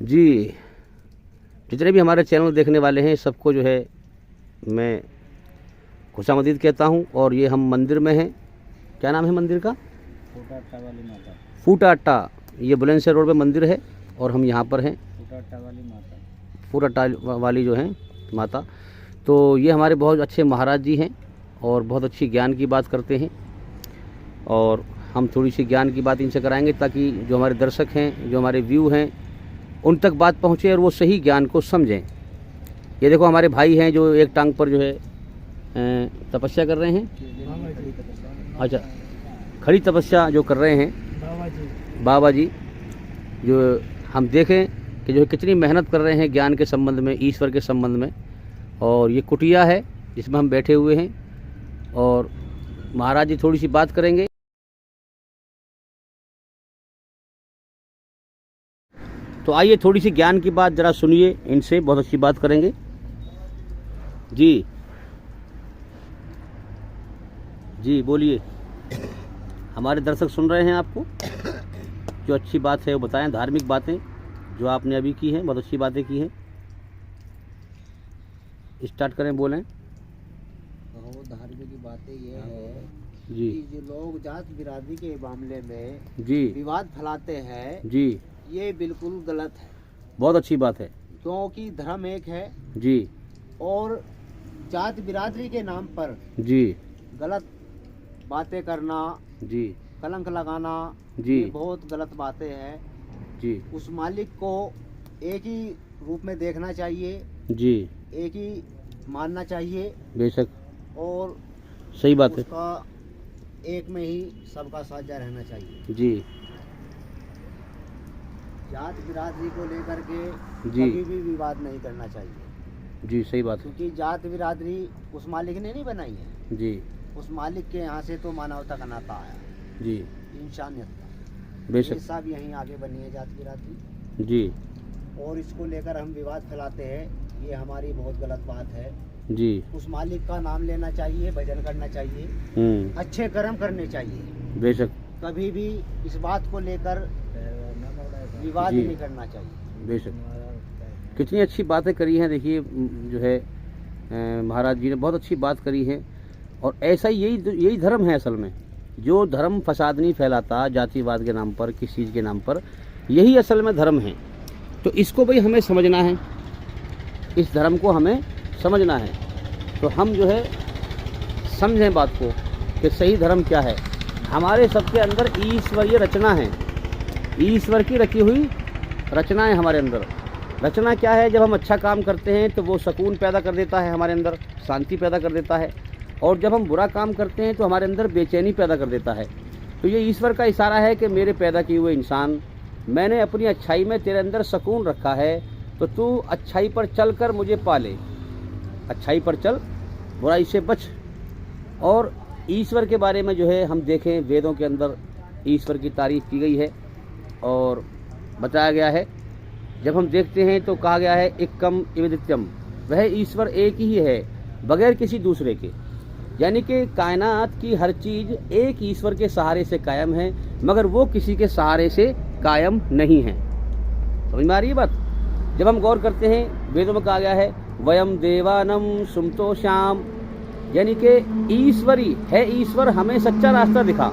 जी, जितने भी हमारे चैनल देखने वाले हैं सबको जो है मैं खुशामदीद कहता हूं। और ये हम मंदिर में हैं। क्या नाम है मंदिर का? फूटा अट्टा वाली माता। फूटा अट्टा, ये बुलंदशहर रोड पे मंदिर है और हम यहाँ पर हैं। फूटा अट्टा वाली माता। फूटा अट्टा वाली जो हैं माता। तो ये हमारे बहुत अच्छे महाराज जी हैं और बहुत अच्छी ज्ञान की बात करते हैं और हम थोड़ी सी ज्ञान की बात इनसे कराएंगे ताकि जो हमारे दर्शक हैं, जो हमारे व्यू हैं, उन तक बात पहुँचे और वो सही ज्ञान को समझें। ये देखो हमारे भाई हैं जो एक टांग पर जो है तपस्या कर रहे हैं। अच्छा, खड़ी तपस्या जो कर रहे हैं बाबा जी, जो हम देखें कि जो कितनी मेहनत कर रहे हैं ज्ञान के संबंध में, ईश्वर के संबंध में। और ये कुटिया है जिसमें हम बैठे हुए हैं और महाराज जी थोड़ी सी बात करेंगे। तो आइए थोड़ी सी ज्ञान की बात जरा सुनिए इनसे, बहुत अच्छी बात करेंगे जी। जी बोलिए, हमारे दर्शक सुन रहे हैं आपको। जो अच्छी बात है वो बताएं, धार्मिक बातें जो आपने अभी की हैं, बहुत अच्छी बातें की हैं। स्टार्ट करें, बोलें। धार्मिक की बातें ये है जी कि जो लोग जात बिरादरी के मामले में जी विवाद फैलाते हैं जी, ये बिल्कुल गलत है, बहुत अच्छी बात है क्योंकि धर्म एक है जी। और जात बिरादरी के नाम पर जी गलत बातें करना, जी कलंक लगाना, जी ये बहुत गलत बातें हैं। जी उस मालिक को एक ही रूप में देखना चाहिए, जी, एक ही मानना चाहिए बेशक और सही बात है उसका एक में ही सबका साझा रहना चाहिए। जी जात बिरादरी को लेकर के जी कभी भी विवाद नहीं करना चाहिए, जी, सही बात है क्योंकि जात बिरादरी उस मालिक ने नहीं बनाई है। जी। उस मालिक के यहाँ से तो मानवता का नाता आया, जी इंसानियत का। बेशक ये सब यहीं आगे बनी है जात बिरादरी, जी और इसको लेकर हम विवाद फैलाते हैं, ये हमारी बहुत गलत बात है। जी। उस मालिक का नाम लेना चाहिए, भजन करना चाहिए, अच्छे कर्म करने चाहिए। बेशक कभी भी इस बात को लेकर विवाद जी। नहीं करना चाहिए। बेशक कितनी अच्छी बातें करी हैं। देखिए जो है महाराज जी ने बहुत अच्छी बात करी है और ऐसा ही यही धर्म है असल में। जो धर्म फसाद नहीं फैलाता जातिवाद के नाम पर, किसी चीज़ के नाम पर, यही असल में धर्म है। तो इसको भाई हमें समझना है, इस धर्म को हमें समझना है। तो हम जो है समझें बात को कि सही धर्म क्या है। हमारे सबके अंदर ईश्वरीय रचना है, ईश्वर की रखी हुई रचना है हमारे अंदर। रचना क्या है? जब हम अच्छा काम करते हैं तो वो सुकून पैदा कर देता है हमारे अंदर, शांति पैदा कर देता है। और जब हम बुरा काम करते हैं तो हमारे अंदर बेचैनी पैदा कर देता है। तो ये ईश्वर का इशारा है कि मेरे पैदा किए हुए इंसान, मैंने अपनी अच्छाई में तेरे अंदर सुकून रखा है, तो तू अच्छाई पर चल कर मुझे पाले, अच्छाई पर चल, बुराई से बच। और ईश्वर के बारे में जो है हम देखें, वेदों के अंदर ईश्वर की तारीफ की गई है और बताया गया है। जब हम देखते हैं तो कहा गया है एकम इवदित्यम, वह ईश्वर एक ही है बगैर किसी दूसरे के। यानी कि कायनात की हर चीज़ एक ईश्वर के सहारे से कायम है, मगर वो किसी के सहारे से कायम नहीं है। समझ में आ रही है बात? जब हम गौर करते हैं, वेदों में कहा गया है वयम देवानम सुमतो श्याम, यानी कि ईश्वरी है, ईश्वर हमें सच्चा रास्ता दिखा।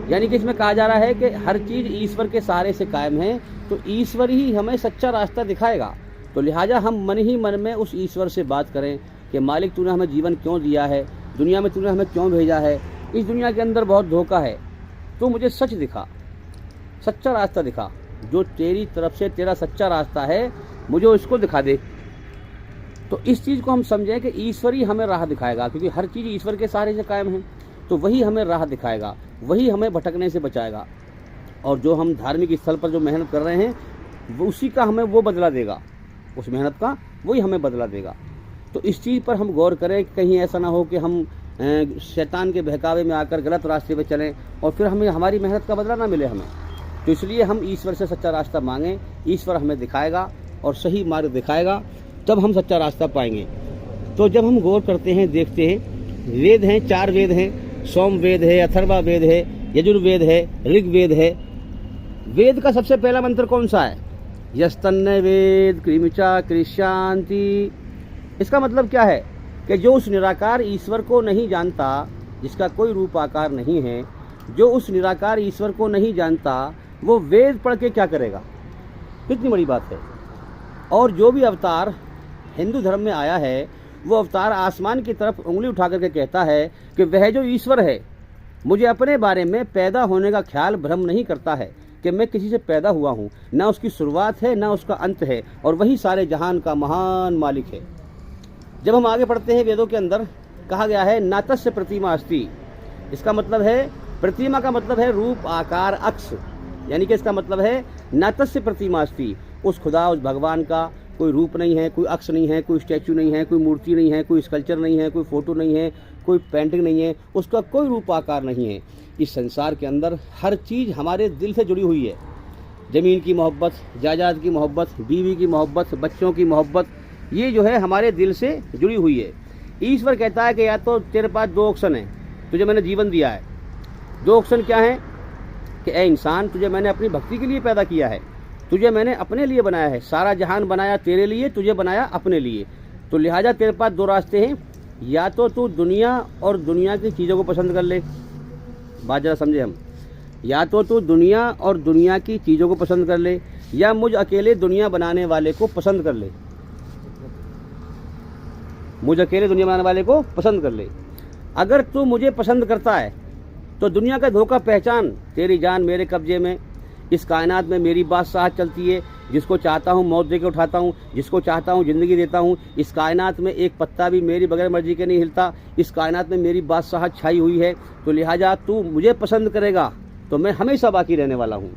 यानी कि इसमें कहा जा रहा है कि हर चीज़ ईश्वर के सहारे से कायम है, तो ईश्वर ही हमें सच्चा रास्ता दिखाएगा। तो लिहाजा हम मन ही मन में उस ईश्वर से बात करें कि मालिक तूने हमें जीवन क्यों दिया है, दुनिया में तूने हमें क्यों भेजा है, इस दुनिया के अंदर बहुत धोखा है, तो मुझे सच दिखा, सच्चा रास्ता दिखा, जो तेरी तरफ से तेरा सच्चा रास्ता है मुझे उसको दिखा दे। तो इस चीज़ को हम समझें कि ईश्वर ही हमें राह दिखाएगा, क्योंकि हर चीज़ ईश्वर के सहारे से कायम है, तो वही हमें राह दिखाएगा, वही हमें भटकने से बचाएगा। और जो हम धार्मिक स्थल पर जो मेहनत कर रहे हैं, वो उसी का हमें वो बदला देगा, उस मेहनत का वही हमें बदला देगा। तो इस चीज़ पर हम गौर करें, कहीं ऐसा ना हो कि हम शैतान के बहकावे में आकर गलत रास्ते पे चलें और फिर हमें हमारी मेहनत का बदला ना मिले हमें। तो इसलिए हम ईश्वर से सच्चा रास्ता मांगें, ईश्वर हमें दिखाएगा और सही मार्ग दिखाएगा, तब हम सच्चा रास्ता पाएंगे। तो जब हम गौर करते हैं, देखते हैं, वेद हैं, 4 वेद हैं, सोम वेद है, अथर्वा वेद है, यजुर्वेद है, ऋग्वेद है। वेद का सबसे पहला मंत्र कौन सा है? यस्तन्य वेद कृमिचा कृष्यांति। इसका मतलब क्या है कि जो उस निराकार ईश्वर को नहीं जानता, जिसका कोई रूप आकार नहीं है, जो उस निराकार ईश्वर को नहीं जानता, वो वेद पढ़ के क्या करेगा? कितनी बड़ी बात है। और जो भी अवतार हिंदू धर्म में आया है, वो अवतार आसमान की तरफ उंगली उठा करके कहता है कि वह जो ईश्वर है मुझे अपने बारे में पैदा होने का ख्याल भ्रम नहीं करता है कि मैं किसी से पैदा हुआ हूँ, ना उसकी शुरुआत है ना उसका अंत है, और वही सारे जहान का महान मालिक है। जब हम आगे पढ़ते हैं, वेदों के अंदर कहा गया है नातस्य प्रतिमा अस्ति। इसका मतलब है, प्रतिमा का मतलब है रूप आकार अक्ष, यानी कि इसका मतलब है नातस्य प्रतिमा अस्ति। उस खुदा, उस भगवान का कोई रूप नहीं है, कोई अक्ष नहीं है, कोई स्टैचू नहीं है, कोई मूर्ति नहीं है, कोई स्कल्पचर नहीं है, कोई फोटो नहीं है, कोई पेंटिंग नहीं है, उसका कोई रूप आकार नहीं है। इस संसार के अंदर हर चीज़ हमारे दिल से जुड़ी हुई है। ज़मीन की मोहब्बत, जायदाद की मोहब्बत, बीवी की मोहब्बत, बच्चों की मोहब्बत, ये जो है हमारे दिल से जुड़ी हुई है। ईश्वर कहता है कि या तो तेरे पास दो ऑप्शन है, तुझे मैंने जीवन दिया है। दो ऑप्शन क्या है कि ए इंसान, तुझे मैंने अपनी भक्ति के लिए पैदा किया है, तुझे मैंने अपने लिए बनाया है, सारा जहान बनाया तेरे लिए, तुझे बनाया अपने लिए। तो लिहाजा तेरे पास दो रास्ते हैं, या तो तू दुनिया और दुनिया की चीज़ों को पसंद कर ले। बात जरा समझे हम, या तो तू दुनिया और दुनिया की चीज़ों को पसंद कर ले, या मुझ अकेले दुनिया बनाने वाले को पसंद कर ले। मुझ अकेले दुनिया बनाने वाले को पसंद कर ले। अगर तू मुझे पसंद करता है तो दुनिया का धोखा पहचान, तेरी जान मेरे कब्जे में, इस कायनात में मेरी बादशाहत चलती है। जिसको चाहता हूँ मौत दे के उठाता हूँ, जिसको चाहता हूँ ज़िंदगी देता हूँ। इस कायनात में एक पत्ता भी मेरी बगैर मर्जी के नहीं हिलता। इस कायनात में मेरी बादशाहत छाई हुई है। तो लिहाजा तू मुझे पसंद करेगा तो मैं हमेशा बाकी रहने वाला हूँ।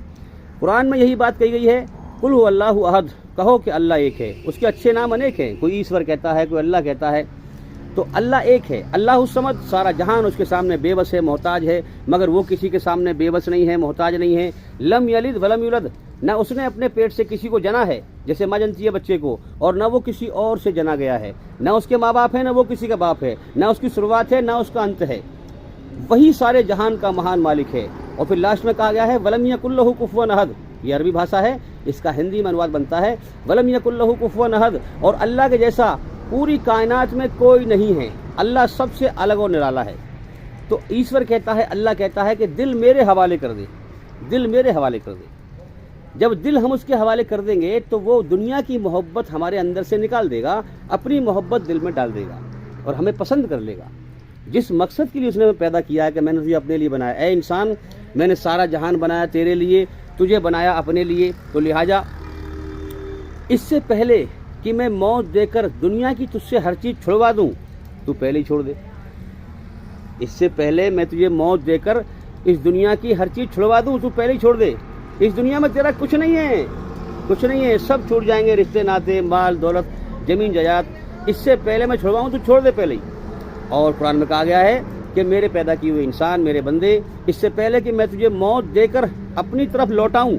कुरान में यही बात कही गई है, कुल हु अल्लाहु अहद, कहो कि अल्लाह एक है। उसके अच्छे नाम अनेक हैं, कोई ईश्वर कहता है, कोई अल्लाह कहता है। तो अल्लाह एक है। अल्लाह समद, सारा जहान उसके सामने बेबस है, मोहताज है, मगर वो किसी के सामने बेबस नहीं है, मोहताज नहीं है। लम यलिद वलम युलद, न उसने अपने पेट से किसी को जना है जैसे माँ जनती है बच्चे को, और न वो किसी और से जना गया है। न उसके माँ बाप है, न वो किसी का बाप है, न उसकी शुरुआत है, न उसका अंत है। वही सारे जहान का महान मालिक है। और फिर लास्ट में कहा गया है वलम यकुल लहु कुफुवन अहद। ये अरबी भाषा है, इसका हिंदी में अनुवाद बनता है वलम यकुल लहु कुफुवन अहद। और अल्लाह के जैसा पूरी कायनात में कोई नहीं है। अल्लाह सबसे अलग और निराला है। तो ईश्वर कहता है, अल्लाह कहता है कि दिल मेरे हवाले कर दे, दिल मेरे हवाले कर दे। जब दिल हम उसके हवाले कर देंगे तो वो दुनिया की मोहब्बत हमारे अंदर से निकाल देगा, अपनी मोहब्बत दिल में डाल देगा और हमें पसंद कर लेगा। जिस मकसद के लिए उसने हमें पैदा किया है कि मैंने तुझे अपने लिए बनाया, ए इंसान मैंने सारा जहान बनाया तेरे लिए, तुझे बनाया अपने लिए। तो लिहाजा इससे पहले कि मैं मौत देकर दुनिया की तुझसे हर चीज़ छुड़वा दूं, तू पहले ही छोड़ दे। इससे पहले मैं तुझे मौत देकर इस दुनिया की हर चीज़ छुड़वा दूं, तू पहले ही छोड़ दे। इस दुनिया में तेरा कुछ नहीं है, कुछ नहीं है, सब छूट जाएंगे, रिश्ते नाते, माल दौलत, ज़मीन जायदाद। इससे पहले मैं छुड़वाऊँ, तू छोड़ दे पहले ही। और कुरान में कहा गया है कि मेरे पैदा किए हुए इंसान, मेरे बंदे, इससे पहले कि मैं तुझे मौत देकर अपनी तरफ लौटाऊं।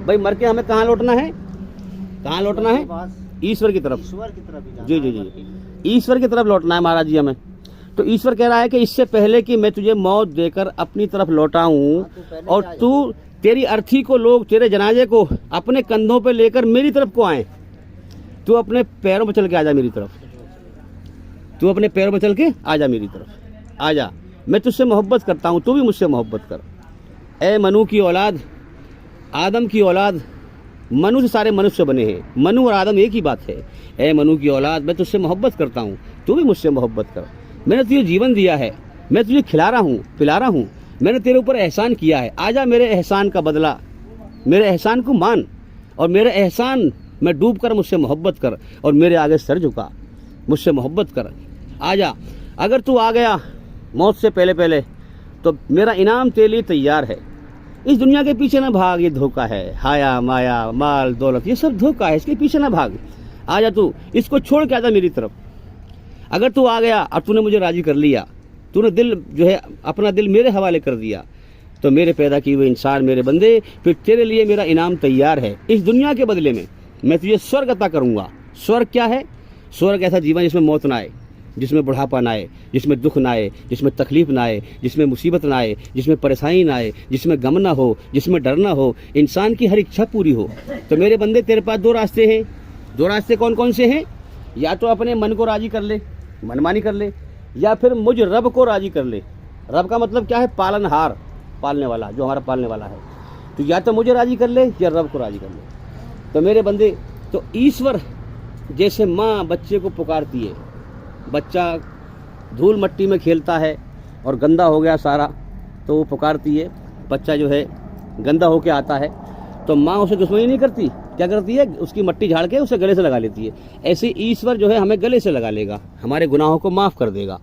भाई मर के हमें कहाँ लौटना है? कहाँ लौटना है? ईश्वर की तरफ। ईश्वर की तरफ ही जी जी जी, ईश्वर की तरफ लौटना है महाराज जी हमें। तो ईश्वर कह रहा है कि इससे पहले कि मैं तुझे मौत देकर अपनी तरफ लौटाऊं और तू तेरी अर्थी को, लोग तेरे जनाजे को अपने कंधों पे लेकर मेरी तरफ को आए, तू अपने पैरों पर चल के आजा मेरी तरफ, तू अपने पैरों पर चल के आजा मेरी तरफ, आजा, मैं तुझसे मोहब्बत करता हूँ, तू भी मुझसे मोहब्बत कर। ए मनु की औलाद, आदम की औलाद, मनु से सारे मनुष्य बने हैं, मनु और आदम एक ही बात है। ए मनु की औलाद, मैं तुझसे मोहब्बत करता हूँ, तू भी मुझसे मोहब्बत कर। मैंने तुझे जीवन दिया है, मैं तुझे खिला रहा हूँ, पिला रहा हूँ, मैंने तेरे ऊपर एहसान किया है, आजा मेरे एहसान का बदला, मेरे एहसान को मान और मेरे एहसान में डूब कर मुझसे मोहब्बत कर और मेरे आगे सर झुका, मुझसे मोहब्बत कर, आजा। अगर तू आ गया मौत से पहले पहले तो मेरा इनाम तेरे लिए तैयार है। इस दुनिया के पीछे ना भाग, ये धोखा है, हाया माया माल दौलत ये सब धोखा है, इसके पीछे ना भाग, आजा तू, इसको छोड़ के आजा मेरी तरफ। अगर तू आ गया और तूने मुझे राजी कर लिया, तूने दिल जो है अपना दिल मेरे हवाले कर दिया, तो मेरे पैदा किए हुए इंसान, मेरे बंदे, फिर तेरे लिए मेरा इनाम तैयार है। इस दुनिया के बदले में मैं तुझे स्वर्ग अता करूँगा। स्वर्ग क्या है? स्वर्ग ऐसा जीवन जिसमें मौत ना आए, जिसमें बुढ़ापा ना आए, जिसमें दुख ना आए, जिसमें तकलीफ ना आए, जिसमें मुसीबत ना आए, जिसमें परेशानी ना आए, जिसमें गम ना हो, जिसमें डर ना हो, इंसान की हर इच्छा पूरी हो। तो मेरे बंदे तेरे पास दो रास्ते हैं। दो रास्ते कौन कौन से हैं? या तो अपने मन को राजी कर ले, मनमानी कर ले, या फिर मुझ रब को राजी कर ले। रब का मतलब क्या है? पालनहार, पालने वाला, जो हमारा पालने वाला है। तो या तो मुझे राजी कर ले या रब को राजी कर ले। तो मेरे बंदे, तो ईश्वर जैसे माँ बच्चे को पुकारती है, बच्चा धूल मट्टी में खेलता है और गंदा हो गया सारा, तो वो पुकारती है, बच्चा जो है गंदा होके आता है, तो माँ उसे दुश्मनी नहीं करती, क्या करती है? उसकी मट्टी झाड़ के उसे गले से लगा लेती है। ऐसे ईश्वर जो है हमें गले से लगा लेगा, हमारे गुनाहों को माफ़ कर देगा।